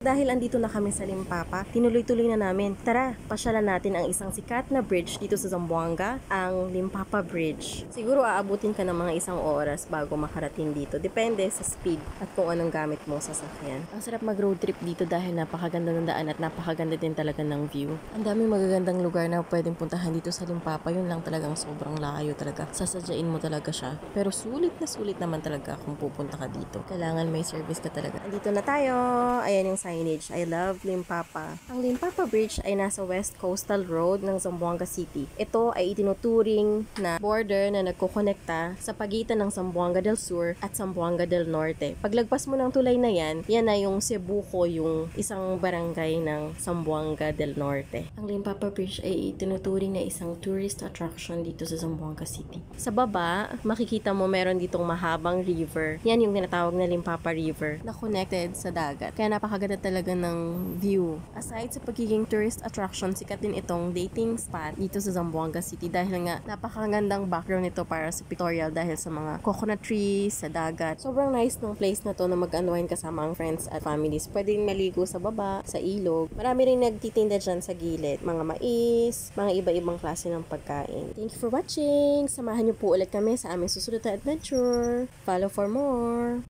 Dahil andito na kami sa Limpapa, tinuloy-tuloy na namin. Tara, pasyalan natin ang isang sikat na bridge dito sa Zamboanga, ang Limpapa Bridge. Siguro aabutin ka ng mga isang oras bago makarating dito. Depende sa speed at kung anong gamit mo sa sasakyan. Ang sarap mag-road trip dito dahil napakaganda ng daan at napakaganda din talaga ng view. Ang daming magagandang lugar na pwedeng puntahan dito sa Limpapa. Yun lang talagang sobrang layo talaga. Sasadyain mo talaga siya. Pero sulit na sulit naman talaga kung pupunta ka dito. Kailangan may service ka talaga. Andito na tayo. Ayan yung signage. I love Limpapa. Ang Limpapa Bridge ay nasa West Coastal Road ng Zamboanga City. Ito ay itinuturing na border na nagkukonekta sa pagitan ng Zamboanga del Sur at Zamboanga del Norte. Paglagpas mo ng tulay na yan na yung Cebuco, yung isang barangay ng Zamboanga del Norte. Ang Limpapa Bridge ay itinuturing na isang tourist attraction dito sa Zamboanga City. Sa baba, makikita mo meron ditong mahabang river. Yan yung tinatawag na Limpapa River na connected sa dagat. Kaya napakaganda talaga ng view. Aside sa pagiging tourist attraction, sikat din itong dating spot dito sa Zamboanga City dahil nga napakagandang background nito para sa pictorial dahil sa mga coconut trees, sa dagat. Sobrang nice ng place na to na mag-unwind kasama ang friends at families. Pwedeng maligo sa baba, sa ilog. Marami rin nagtitinda dyan sa gilid. Mga mais, mga iba-ibang klase ng pagkain. Thank you for watching! Samahan niyo po ulit kami sa aming susunod na adventure. Follow for more!